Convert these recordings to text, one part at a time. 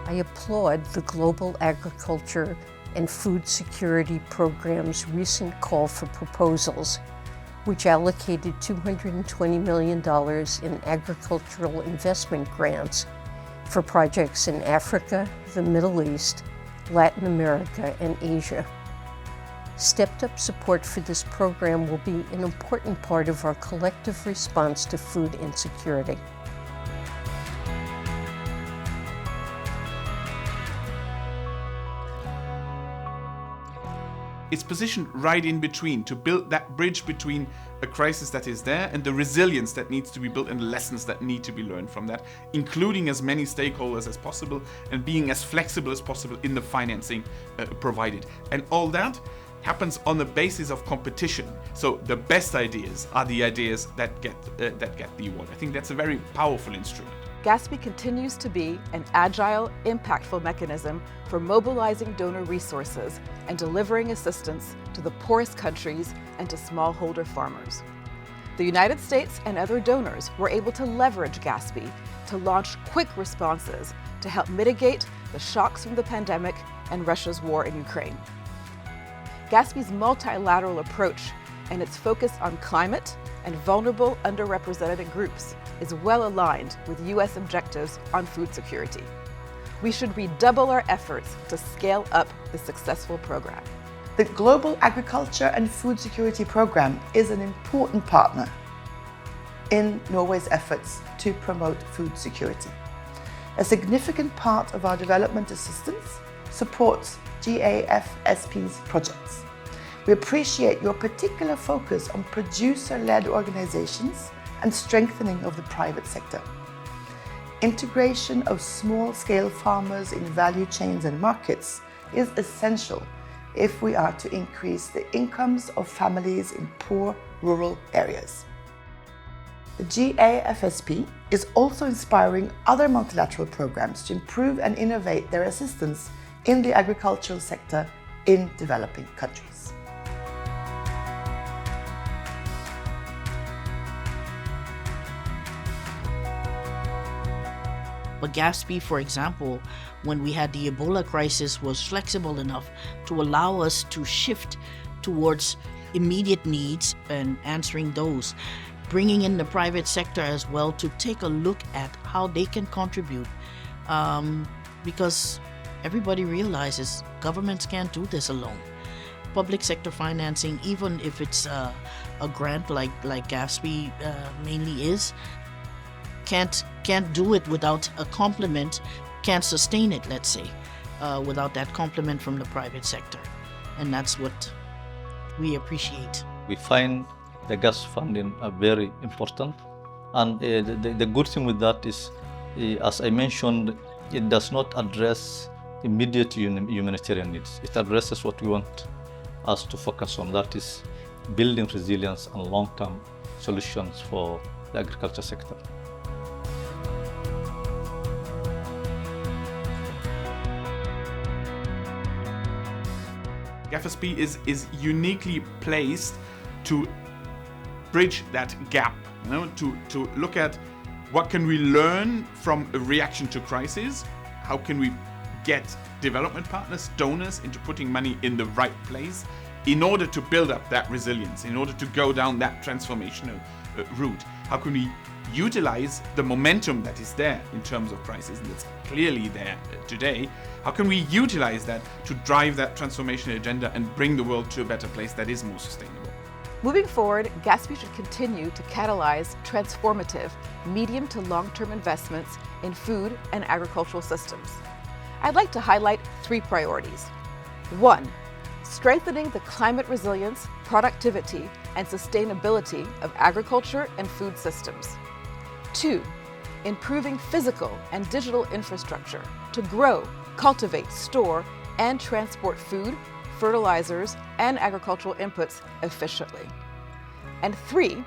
I applaud the Global Agriculture and Food Security Program's recent call for proposals, which allocated $220 million in agricultural investment grants for projects in Africa, the Middle East, Latin America, and Asia. Stepped-up support for this program will be an important part of our collective response to food insecurity. It's positioned right in between to build that bridge between a crisis that is there and the resilience that needs to be built and the lessons that need to be learned from that, including as many stakeholders as possible and being as flexible as possible in the financing provided. And all that happens on the basis of competition. So the best ideas are the ideas that get the award. I think that's a very powerful instrument. GAFSP continues to be an agile, impactful mechanism for mobilizing donor resources and delivering assistance to the poorest countries and to smallholder farmers. The United States and other donors were able to leverage GAFSP to launch quick responses to help mitigate the shocks from the pandemic and Russia's war in Ukraine. GAFSP's multilateral approach and its focus on climate and vulnerable underrepresented groups is well aligned with U.S. objectives on food security. We should redouble our efforts to scale up the successful program. The Global Agriculture and Food Security Program is an important partner in Norway's efforts to promote food security. A significant part of our development assistance supports GAFSP's projects. We appreciate your particular focus on producer-led organizations and strengthening of the private sector. Integration of small-scale farmers in value chains and markets is essential if we are to increase the incomes of families in poor rural areas. The GAFSP is also inspiring other multilateral programs to improve and innovate their assistance in the agricultural sector in developing countries. But GAFSP, for example, when we had the Ebola crisis, was flexible enough to allow us to shift towards immediate needs and answering those, bringing in the private sector as well to take a look at how they can contribute, because everybody realizes governments can't do this alone. Public sector financing, even if it's a grant like GAFSP mainly is, can't do it without a complement, can't sustain it, let's say, without that complement from the private sector. And that's what we appreciate. We find the GAFSP funding very important. And the good thing with that is, as I mentioned, it does not address immediate humanitarian needs. It addresses what we want us to focus on, that is building resilience and long-term solutions for the agriculture sector. GAFSP is uniquely placed to bridge that gap, to look at what can we learn from a reaction to crisis, how can we get development partners, donors, into putting money in the right place in order to build up that resilience, in order to go down that transformational route. How can we utilize the momentum that is there in terms of crisis, and that's clearly there today? How can we utilize that to drive that transformation agenda and bring the world to a better place that is more sustainable? Moving forward, GAFSP should continue to catalyze transformative medium to long-term investments in food and agricultural systems. I'd like to highlight 3 priorities. 1, strengthening the climate resilience, productivity, and sustainability of agriculture and food systems. 2, improving physical and digital infrastructure to grow, cultivate, store, and transport food, fertilizers, and agricultural inputs efficiently. And 3,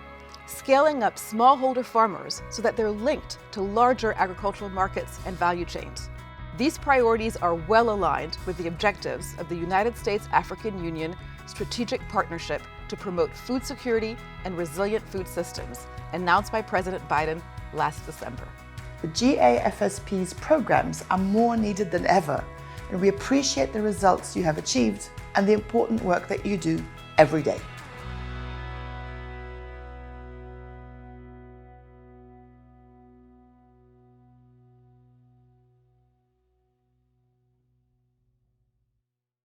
scaling up smallholder farmers so that they're linked to larger agricultural markets and value chains. These priorities are well aligned with the objectives of the United States-African Union Strategic Partnership to promote food security and resilient food systems, announced by President Biden last December. The GAFSP's programs are more needed than ever, and we appreciate the results you have achieved and the important work that you do every day.